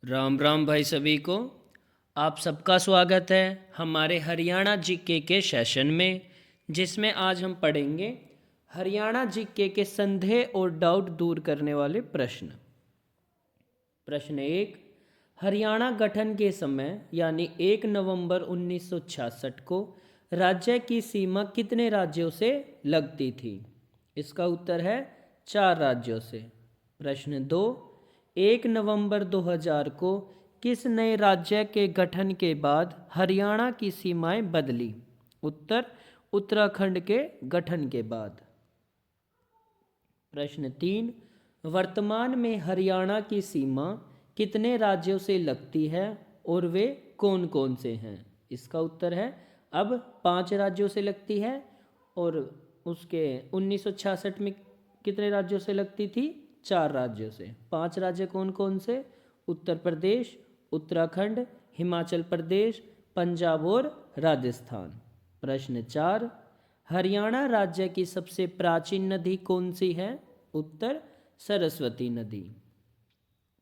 राम राम भाई सभी को। आप सबका स्वागत है हमारे हरियाणा जीके के सेशन में, जिसमें आज हम पढ़ेंगे हरियाणा जीके के संदेह और डाउट दूर करने वाले प्रश्न। प्रश्न 1, हरियाणा गठन के समय यानी 1 नवंबर 1966 को राज्य की सीमा कितने राज्यों से लगती थी? इसका उत्तर है 4 राज्यों से। प्रश्न 2, 1 नवंबर 2000 को किस नए राज्य के गठन के बाद हरियाणा की सीमाएं बदली? उत्तर, उत्तराखंड के गठन के बाद। प्रश्न 3, वर्तमान में हरियाणा की सीमा कितने राज्यों से लगती है और वे कौन कौन से हैं? इसका उत्तर है अब 5 राज्यों से लगती है और उसके 1966 में कितने राज्यों से लगती थी? 4 राज्यों से। 5 राज्य कौन कौन से? उत्तर प्रदेश, उत्तराखंड, हिमाचल प्रदेश, पंजाब और राजस्थान। प्रश्न 4, हरियाणा राज्य की सबसे प्राचीन नदी कौन सी है? उत्तर, सरस्वती नदी।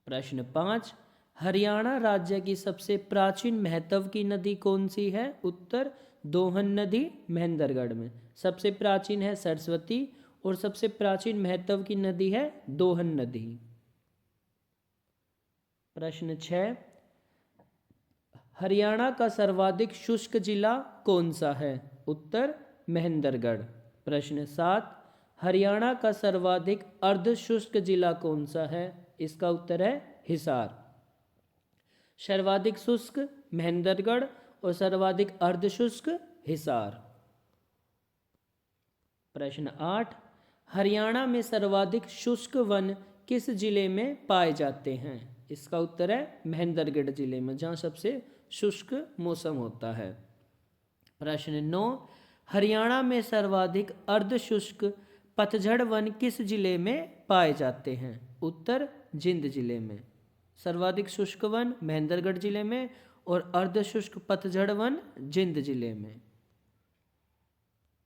प्रश्न 5, हरियाणा राज्य की सबसे प्राचीन महत्व की नदी कौन सी है? उत्तर, दोहन नदी महेंद्रगढ़ में। सबसे प्राचीन है सरस्वती और सबसे प्राचीन महत्व की नदी है दोहन नदी। प्रश्न 6, हरियाणा का सर्वाधिक शुष्क जिला कौन सा है? उत्तर, महेंद्रगढ़। प्रश्न 7, हरियाणा का सर्वाधिक अर्ध शुष्क जिला कौन सा है? इसका उत्तर है हिसार। सर्वाधिक शुष्क महेंद्रगढ़ और सर्वाधिक अर्ध शुष्क हिसार। प्रश्न 8, हरियाणा में सर्वाधिक शुष्क वन किस जिले में पाए जाते हैं? इसका उत्तर है महेंद्रगढ़ जिले में, जहाँ सबसे शुष्क मौसम होता है। प्रश्न 9, हरियाणा में सर्वाधिक अर्ध शुष्क पतझड़ वन किस जिले में पाए जाते हैं? उत्तर, जिंद जिले में। सर्वाधिक शुष्क वन महेंद्रगढ़ जिले में और अर्ध शुष्क पतझड़ वन जिंद जिले में।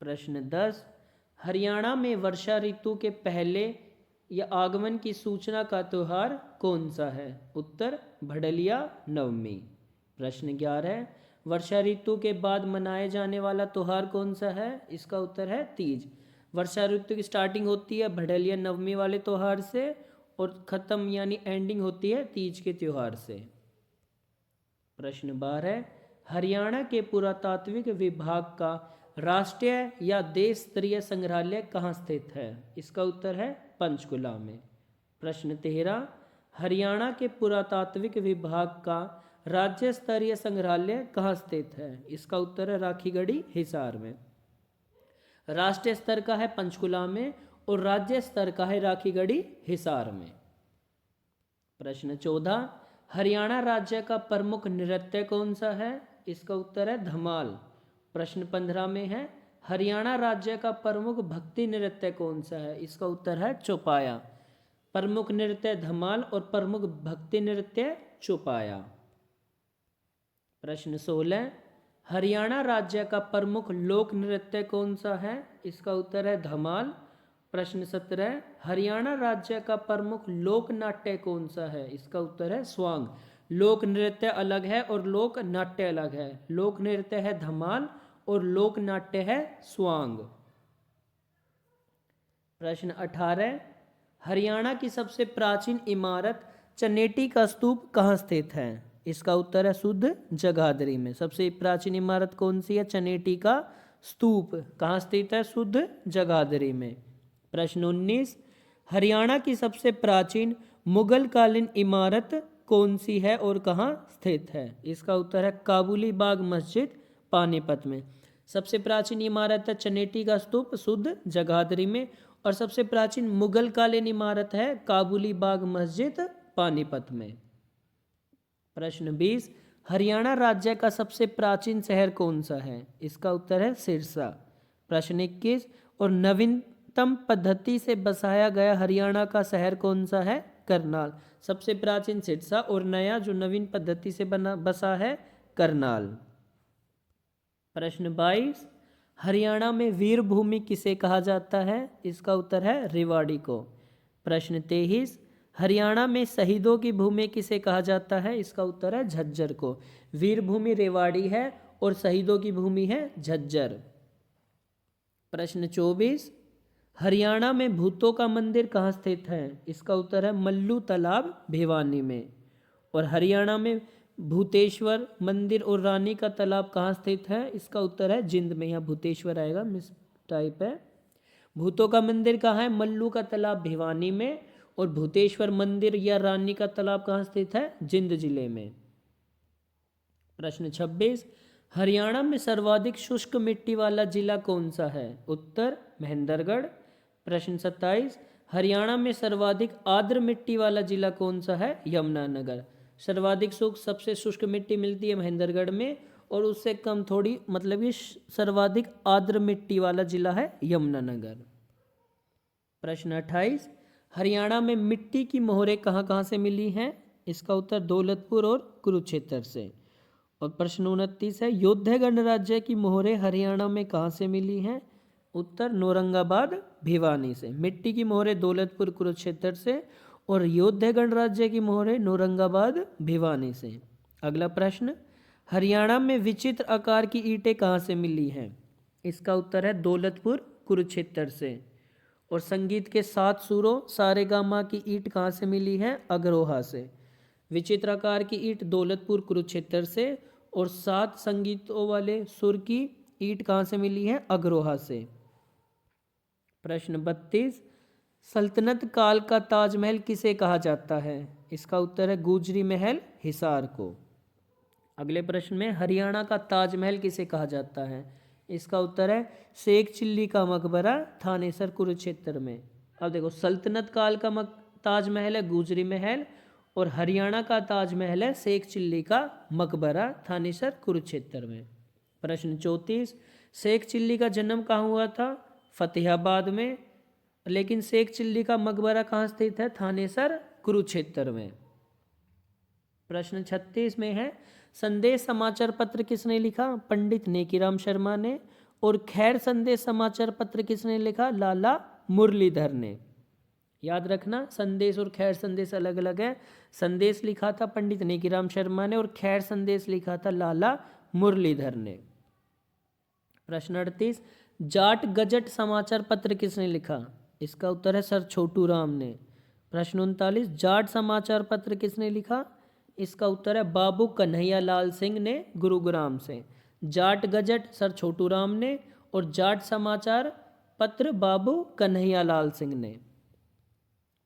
प्रश्न 10, हरियाणा में वर्षा ऋतु के पहले या आगमन की सूचना का त्यौहार कौन सा है? उत्तर, भड़लिया नवमी। प्रश्न 11, वर्षा ऋतु के बाद मनाए जाने वाला त्यौहार कौन सा है? इसका उत्तर है तीज। वर्षा ऋतु की स्टार्टिंग होती है भड़लिया नवमी वाले त्यौहार से और ख़त्म यानी एंडिंग होती है तीज के त्यौहार से। प्रश्न 12, हरियाणा के पुरातात्विक विभाग का राष्ट्रीय या देश स्तरीय संग्रहालय कहाँ स्थित है? इसका उत्तर है पंचकुला में। प्रश्न 13, हरियाणा के पुरातात्विक विभाग का राज्य स्तरीय संग्रहालय कहाँ स्थित है? इसका उत्तर है राखीगढ़ी हिसार में। राष्ट्रीय स्तर का है पंचकुला में और राज्य स्तर का है राखीगढ़ी हिसार में। प्रश्न 14, हरियाणा राज्य का प्रमुख नृत्य कौन सा है? इसका उत्तर है धमाल। प्रश्न 15 में है, हरियाणा राज्य का प्रमुख भक्ति नृत्य कौन सा है? इसका उत्तर है चौपाया। प्रमुख नृत्य धमाल और प्रमुख भक्ति नृत्य चौपाया। प्रश्न 16, हरियाणा राज्य का प्रमुख लोक नृत्य कौन सा है? इसका उत्तर है धमाल। प्रश्न 17, हरियाणा राज्य का प्रमुख लोक नाट्य कौन सा है? इसका उत्तर है स्वांग। लोक नृत्य अलग है और लोक नाट्य अलग है। लोक नृत्य है धमाल और लोक नाट्य है स्वांग। प्रश्न 18, हरियाणा की सबसे प्राचीन इमारत चनेटी का स्तूप कहाँ स्थित है? इसका उत्तर है शुद्ध जगाधरी में। सबसे प्राचीन इमारत कौन सी है? चनेटी का स्तूप। कहाँ स्थित है? शुद्ध जगाधरी में। प्रश्न 19, हरियाणा की सबसे प्राचीन मुगल कालीन इमारत कौन सी है और कहाँ स्थित है? इसका उत्तर है काबुली बाग मस्जिद पानीपत में। सबसे प्राचीन इमारत है चनेटी का स्तूप शुद्ध जगाधरी में और सबसे प्राचीन मुगल कालीन इमारत है काबुली बाग मस्जिद पानीपत में। प्रश्न 20, हरियाणा राज्य का सबसे प्राचीन शहर कौन सा है? इसका उत्तर है सिरसा। प्रश्न 21, और नवीनतम पद्धति से बसाया गया हरियाणा का शहर कौन सा है? करनाल। सबसे प्राचीन सिरसा और नया जो नवीन पद्धति से बसा है करनाल। प्रश्न 22, हरियाणा में वीरभूमि किसे कहा जाता है? इसका उत्तर है रेवाड़ी को। प्रश्न 23, हरियाणा में शहीदों की भूमि किसे कहा जाता है? इसका उत्तर है झज्जर को। वीर भूमि रेवाड़ी है और शहीदों की भूमि है झज्जर। प्रश्न 24, हरियाणा में भूतों का मंदिर कहाँ स्थित है? इसका उत्तर है मल्लू तालाब भिवानी में। और हरियाणा में भूतेश्वर मंदिर और रानी का तालाब कहाँ स्थित है? इसका उत्तर है जिंद में। यहाँ भूतेश्वर आएगा, मिस टाइप है। भूतों का मंदिर कहाँ है? मल्लू का तालाब भिवानी में। और भूतेश्वर मंदिर या रानी का तालाब कहाँ स्थित है? जिंद जिले में। प्रश्न 26, हरियाणा में सर्वाधिक शुष्क मिट्टी वाला जिला कौन सा है? उत्तर महेंद्रगढ़। प्रश्न 27, हरियाणा में सर्वाधिक आर्द्र मिट्टी वाला जिला कौन सा है? यमुनानगर। सर्वाधिक सबसे शुष्क मिट्टी मिलती है महेंद्रगढ़ में, और उससे कम थोड़ी, मतलब ये सर्वाधिक आर्द्र मिट्टी वाला जिला है यमुनानगर। प्रश्न 28, हरियाणा में मिट्टी की मोहरें कहाँ कहाँ से मिली हैं? इसका उत्तर दौलतपुर और कुरुक्षेत्र से। और प्रश्न 29 है, योद्धा गणराज्य की मोहरें हरियाणा में कहाँ से मिली हैं? उत्तर नौरंगाबाद भिवानी से। मिट्टी की मोहरें दौलतपुर कुरुक्षेत्र से और योद्धा गणराज्य की मोहरें नौरंगाबाद भिवानी से। अगला प्रश्न, हरियाणा में विचित्र आकार की ईंटें कहाँ से मिली हैं? इसका उत्तर है दौलतपुर कुरुक्षेत्र से। और संगीत के 7 सुरों सारेगामा की ईंट कहाँ से मिली है? अग्रोहा से। विचित्र आकार की ईंट दौलतपुर कुरुक्षेत्र से, और 7 संगीतों वाले सुर की ईंट कहाँ से मिली है? अग्रोहा से। प्रश्न 32, सल्तनत काल का ताजमहल किसे कहा जाता है? इसका उत्तर है गुजरी महल हिसार को। अगले प्रश्न में, हरियाणा का ताजमहल किसे कहा जाता है? इसका उत्तर है शेख चिल्ली का मकबरा थानेसर कुरुक्षेत्र में। अब देखो, सल्तनत काल का ताजमहल है गुजरी महल, और हरियाणा का ताजमहल है शेख चिल्ली का मकबरा थानेसर कुरुक्षेत्र में। प्रश्न 34, शेख चिल्ली का जन्म कहाँ हुआ था? फतेहाबाद में। लेकिन शेख चिल्ली का मकबरा कहाँ स्थित है? थानेसर कुरुक्षेत्र में। प्रश्न 36 में है, संदेश समाचार पत्र किसने लिखा? पंडित नेकीराम शर्मा ने। और खैर संदेश समाचार पत्र किसने लिखा? लाला मुरलीधर ने। याद रखना, संदेश और खैर संदेश अलग अलग है। संदेश लिखा था पंडित नेकीराम शर्मा ने, और खैर संदेश लिखा था लाला मुरलीधर ने। प्रश्न 38, जाट गजट समाचार पत्र किसने लिखा? इसका उत्तर है सर छोटू राम ने। प्रश्न 39, जाट समाचार पत्र किसने लिखा? इसका उत्तर है बाबू कन्हैया लाल सिंह ने गुरुग्राम से। जाट गजट सर छोटू राम ने, और जाट समाचार पत्र बाबू कन्हैया लाल सिंह ने।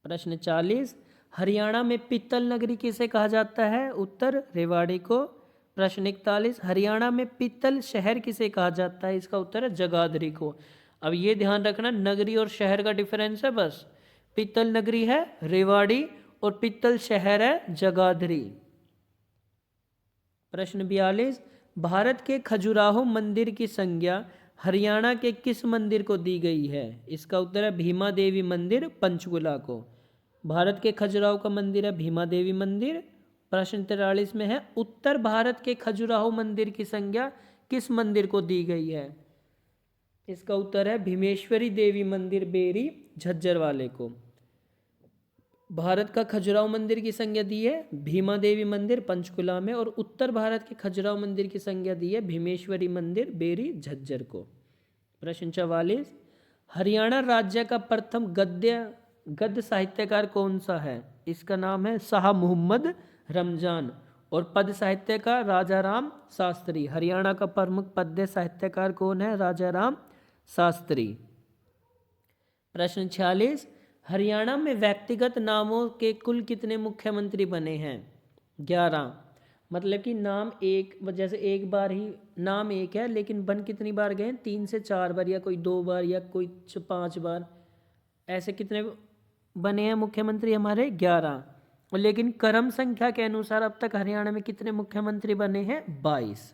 प्रश्न 40, हरियाणा में पित्तल नगरी किसे कहा जाता है? उत्तर रेवाड़ी को। प्रश्न 41, हरियाणा में पित्तल शहर किसे कहा जाता है? इसका उत्तर है जगाधरी को। अब ये ध्यान रखना, नगरी और शहर का डिफरेंस है बस। पित्तल नगरी है रेवाड़ी और पित्तल शहर है जगाधरी। प्रश्न 42, भारत के खजुराहो मंदिर की संज्ञा हरियाणा के किस मंदिर को दी गई है? इसका उत्तर है भीमा देवी मंदिर पंचकुला को। भारत के खजुराहो का मंदिर है भीमा देवी मंदिर। प्रश्न 43 में है, उत्तर भारत के खजुराहो मंदिर की संज्ञा किस मंदिर को दी गई है? इसका उत्तर है भीमेश्वरी देवी मंदिर बेरी झज्जर वाले को। भारत का खजुराहो मंदिर की संज्ञा दी है भीमा देवी मंदिर पंचकुला में, और उत्तर भारत के खजुराहो मंदिर की संज्ञा दी है भीमेश्वरी मंदिर बेरी झज्जर को। प्रश्न 44, हरियाणा राज्य का प्रथम गद्य साहित्यकार कौन सा है? इसका नाम है शाह मोहम्मद रमजान। और पद साहित्यकार राजा राम शास्त्री। हरियाणा का प्रमुख पद्य साहित्यकार कौन है? राजा राम शास्त्री। प्रश्न 46, हरियाणा में व्यक्तिगत नामों के कुल कितने मुख्यमंत्री बने हैं? 11। मतलब कि नाम एक, जैसे एक बार ही नाम एक है लेकिन बन कितनी बार गए? 3 से 4 बार, या कोई 2 बार, या कोई 5 बार। ऐसे कितने बने हैं मुख्यमंत्री हमारे? 11। लेकिन क्रम संख्या के अनुसार अब तक हरियाणा में कितने मुख्यमंत्री बने हैं? 22।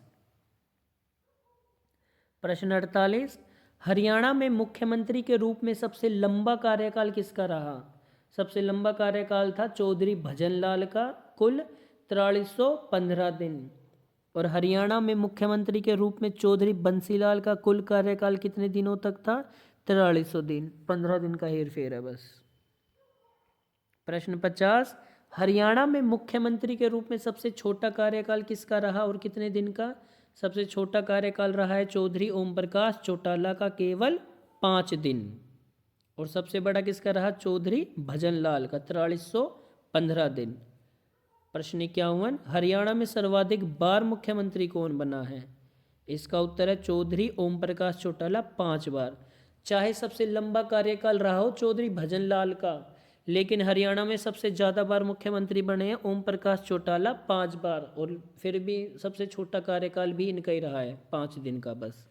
प्रश्न 48, हरियाणा में मुख्यमंत्री के रूप में सबसे लंबा कार्यकाल किसका रहा? सबसे लंबा कार्यकाल था चौधरी भजनलाल का, कुल 4315 दिन। और हरियाणा में मुख्यमंत्री के रूप में चौधरी बंसीलाल का कुल कार्यकाल कितने दिनों तक था? 4300 दिन। 15 दिन का हेर फेर है बस। प्रश्न 50, हरियाणा में मुख्यमंत्री के रूप में सबसे छोटा कार्यकाल किसका रहा और कितने दिन का? सबसे छोटा कार्यकाल रहा है चौधरी ओम प्रकाश चौटाला का, केवल 5 दिन। और सबसे बड़ा किसका रहा? चौधरी भजन लाल का, 4315 दिन। प्रश्न 51, हरियाणा में सर्वाधिक बार मुख्यमंत्री कौन बना है? इसका उत्तर है चौधरी ओम प्रकाश चौटाला, 5 बार। चाहे सबसे लंबा कार्यकाल रहा हो चौधरी भजन लाल का, लेकिन हरियाणा में सबसे ज़्यादा बार मुख्यमंत्री बने हैं ओम प्रकाश चौटाला, 5 बार। और फिर भी सबसे छोटा कार्यकाल भी इनका ही रहा है, 5 दिन का बस।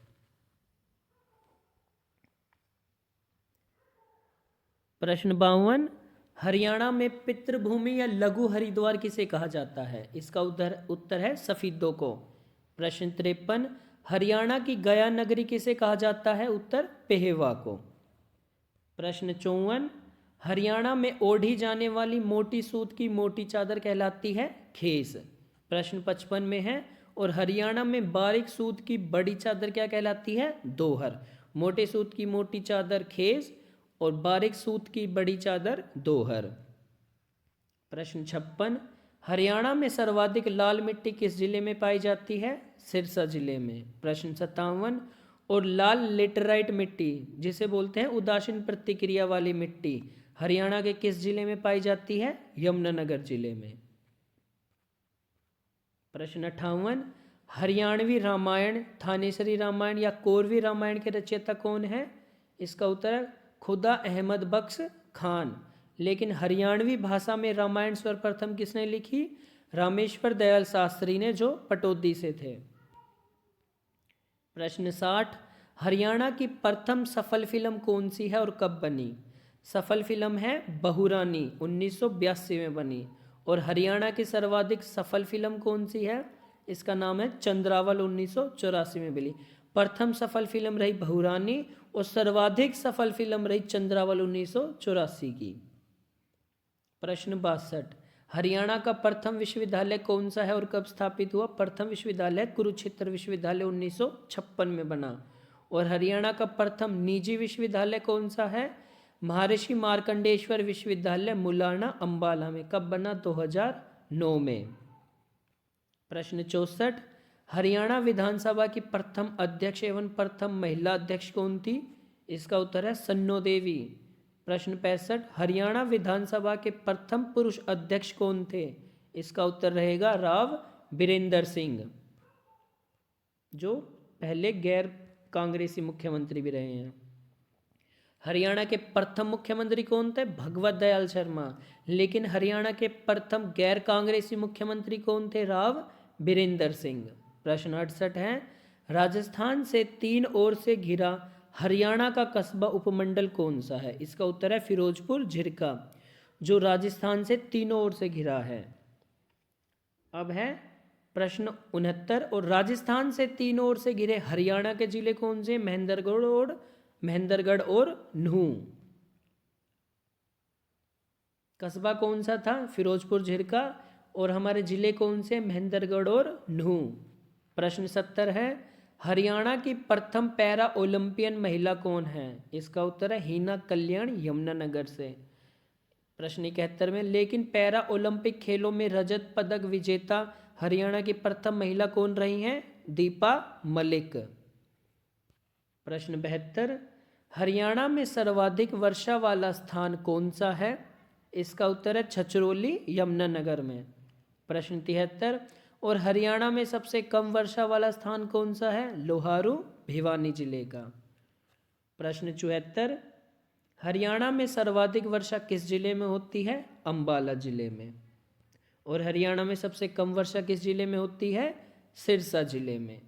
प्रश्न 52, हरियाणा में पितृभूमि या लघु हरिद्वार किसे कहा जाता है? इसका उत्तर है सफीदों को। प्रश्न 53, हरियाणा की गया नगरी किसे कहा जाता है? उत्तर पेहवा को। प्रश्न 54, हरियाणा में ओढ़ी जाने वाली मोटी सूत की मोटी चादर कहलाती है खेस। प्रश्न 55 में है, और हरियाणा में बारीक सूत की बड़ी चादर क्या कहलाती है? दोहर। मोटे सूत की मोटी चादर खेस और बारीक सूत की बड़ी चादर दोहर। प्रश्न 56, हरियाणा में सर्वाधिक लाल मिट्टी किस जिले में पाई जाती है? सिरसा जिले में। प्रश्न 57, और लाल लेटराइट मिट्टी जिसे बोलते हैं उदासीन प्रतिक्रिया वाली मिट्टी, हरियाणा के किस जिले में पाई जाती है? यमुनानगर जिले में। प्रश्न 58, हरियाणवी रामायण, थानेसरी रामायण या कोरवी रामायण के रचयिता कौन है? इसका उत्तर है खुदा अहमद बख्श खान। लेकिन हरियाणवी भाषा में रामायण सर्वप्रथम किसने लिखी? रामेश्वर दयाल शास्त्री ने, जो पटौदी से थे। प्रश्न 60, हरियाणा की प्रथम सफल फिल्म कौन सी है और कब बनी? सफल फिल्म है बहुरानी, 1982 में बनी। और हरियाणा की सर्वाधिक सफल फिल्म कौन सी है? इसका नाम है चंद्रावल, 1984 में बनी। प्रथम सफल फिल्म रही बहुरानी और सर्वाधिक सफल फिल्म रही चंद्रावल, 1984 की। प्रश्न 62, हरियाणा का प्रथम विश्वविद्यालय कौन सा है और कब स्थापित हुआ? प्रथम विश्वविद्यालय कुरुक्षेत्र विश्वविद्यालय, 1956 में बना। और हरियाणा का प्रथम निजी विश्वविद्यालय कौन सा है? महर्षि मार्कंडेश्वर विश्वविद्यालय, मुलाना, अंबाला में। कब बना? 2009 में। प्रश्न 64, हरियाणा विधानसभा की प्रथम अध्यक्ष एवं प्रथम महिला अध्यक्ष कौन थी? इसका उत्तर है सन्नो देवी। प्रश्न 65, हरियाणा विधानसभा के प्रथम पुरुष अध्यक्ष कौन थे? इसका उत्तर रहेगा राव बीरेंद्र सिंह, जो पहले गैर कांग्रेसी मुख्यमंत्री भी रहे हैं। हरियाणा के प्रथम मुख्यमंत्री कौन थे? भगवत दयाल शर्मा। लेकिन हरियाणा के प्रथम गैर कांग्रेसी मुख्यमंत्री कौन थे? राव बीरेंद्र सिंह। प्रश्न 68 है, राजस्थान से 3 ओर से घिरा हरियाणा का कस्बा उपमंडल कौन सा है? इसका उत्तर है फिरोजपुर झिरका, जो राजस्थान से 3 ओर से घिरा है। अब है प्रश्न 69, और राजस्थान से 3 ओर से घिरे हरियाणा के जिले कौन से? महेंद्रगढ़ और नूह। कस्बा कौन सा था? फिरोजपुर झिरका। और हमारे जिले कौन से? महेंद्रगढ़ और नूह। प्रश्न 70 है, हरियाणा की प्रथम पैरा ओलंपियन महिला कौन है? इसका उत्तर है हीना कल्याण, यमुनानगर से। प्रश्न 71 में, लेकिन पैरा ओलंपिक खेलों में रजत पदक विजेता हरियाणा की प्रथम महिला कौन रही हैं? दीपा मलिक। प्रश्न 72, हरियाणा में सर्वाधिक वर्षा वाला स्थान कौन सा है? इसका उत्तर है छछरौली, यमुनानगर में। प्रश्न 73, और हरियाणा में सबसे कम वर्षा वाला स्थान कौन सा है? लोहारू, भिवानी जिले का। प्रश्न 74, हरियाणा में सर्वाधिक वर्षा किस जिले में होती है? अंबाला जिले में। और हरियाणा में सबसे कम वर्षा किस जिले में होती है? सिरसा जिले में।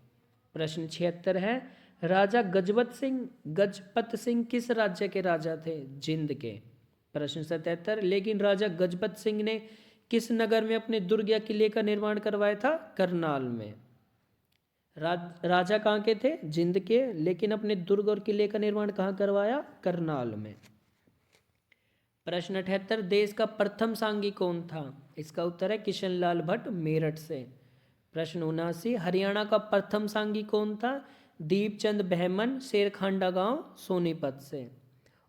प्रश्न 76 है, राजा गजपत सिंह किस राज्य के राजा थे? जिंद के। प्रश्न 77, लेकिन राजा गजपत सिंह ने किस नगर में अपने दुर्ग या किले का निर्माण करवाया था? करनाल में। राजा कहाँ के थे? जिंद के, लेकिन अपने दुर्ग और किले का निर्माण कहाँ करवाया? करनाल में। प्रश्न 78, देश का प्रथम सांगी कौन था? इसका उत्तर है किशनलाल भट्ट, मेरठ से। प्रश्न 79, हरियाणा का प्रथम सांगी कौन था? दीपचंद बहमन, शेरखांडा गांव, सोनीपत से।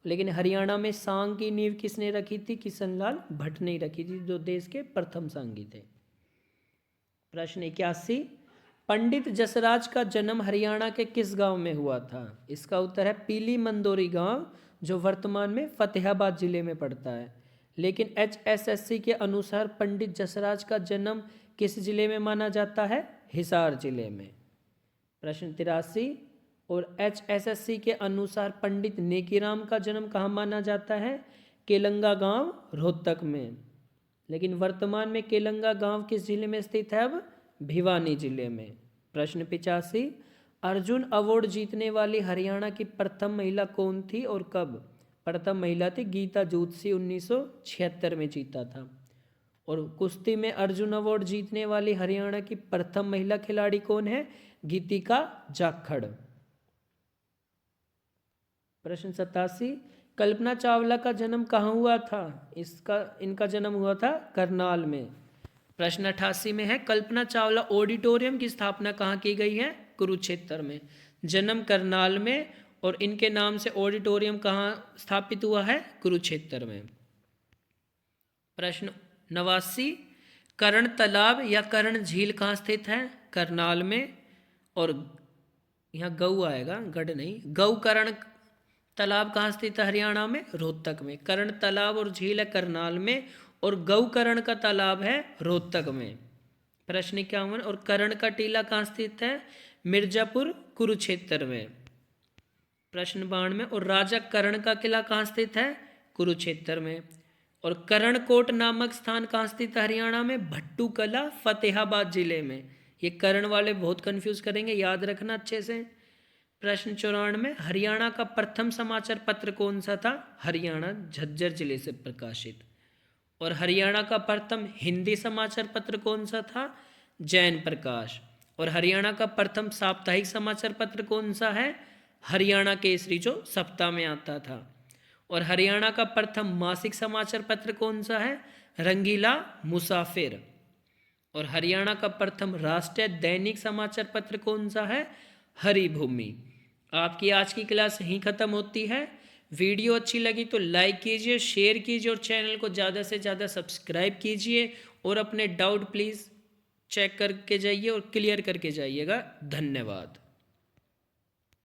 लेकिन हरियाणा में सांग की नींव किसने रखी थी? किशनलाल भट्ट ने रखी थी, जो देश के प्रथम सांगी थे। प्रश्न 81, पंडित जसराज का जन्म हरियाणा के किस गांव में हुआ था? इसका उत्तर है पीली मंदोरी गांव, जो वर्तमान में फतेहाबाद जिले में पड़ता है। लेकिन HSSC के अनुसार पंडित जसराज का जन्म किस जिले में माना जाता है? हिसार जिले में। प्रश्न 83, और HSSC के अनुसार पंडित नेकीराम का जन्म कहाँ माना जाता है? केलंगा गांव, रोहतक में। लेकिन वर्तमान में केलंगा गांव किस जिले में स्थित है? अब भिवानी जिले में। प्रश्न 85, अर्जुन अवार्ड जीतने वाली हरियाणा की प्रथम महिला कौन थी और कब? प्रथम महिला थी गीता जोशी, 1976 में जीता था। और कुश्ती में अर्जुन अवार्ड जीतने वाली हरियाणा की प्रथम महिला खिलाड़ी कौन है? गीतिका जाखड़। प्रश्न 87, कल्पना चावला का जन्म कहाँ हुआ था? इनका जन्म हुआ था करनाल में। प्रश्न 88 में है, कल्पना चावला ऑडिटोरियम की स्थापना कहाँ की गई है? कुरुक्षेत्र में। जन्म करनाल में, और इनके नाम से ऑडिटोरियम कहाँ स्थापित हुआ है? कुरुक्षेत्र में। प्रश्न 89, कर्ण तालाब या कर्ण झील कहाँ स्थित है? करनाल में। और यहाँ गऊ आएगा, गढ़ नहीं। गऊ कर्ण तालाब कहाँ स्थित है? हरियाणा में, रोहतक में। कर्ण तालाब और झील है करनाल में, और गौकर्ण का तालाब है रोहतक में। प्रश्न 51, और कर्ण का टीला कहाँ स्थित है? मिर्जापुर, कुरुक्षेत्र में। प्रश्न 92, और राजा कर्ण का किला कहाँ स्थित है? कुरुक्षेत्र में। और करणकोट नामक स्थान कहाँ स्थित है हरियाणा में? भट्टू कला, फतेहाबाद जिले में। ये कर्ण वाले बहुत कंफ्यूज करेंगे, याद रखना अच्छे से। प्रश्न 94, हरियाणा का प्रथम समाचार पत्र कौन सा था? हरियाणा झज्जर जिले से प्रकाशित। और हरियाणा का प्रथम हिंदी समाचार पत्र कौन सा था? जैन प्रकाश। और हरियाणा का प्रथम साप्ताहिक समाचार पत्र कौन सा है? हरियाणा केसरी, जो सप्ताह में आता था। और हरियाणा का प्रथम मासिक समाचार पत्र कौन सा है? रंगीला मुसाफिर। और हरियाणा का प्रथम राष्ट्रीय दैनिक समाचार पत्र कौन सा है? हरिभूमि। आपकी आज की क्लास यहीं ख़त्म होती है। वीडियो अच्छी लगी तो लाइक कीजिए, शेयर कीजिए, और चैनल को ज़्यादा से ज़्यादा सब्सक्राइब कीजिए। और अपने डाउट प्लीज़ चेक करके जाइए और क्लियर करके जाइएगा। धन्यवाद।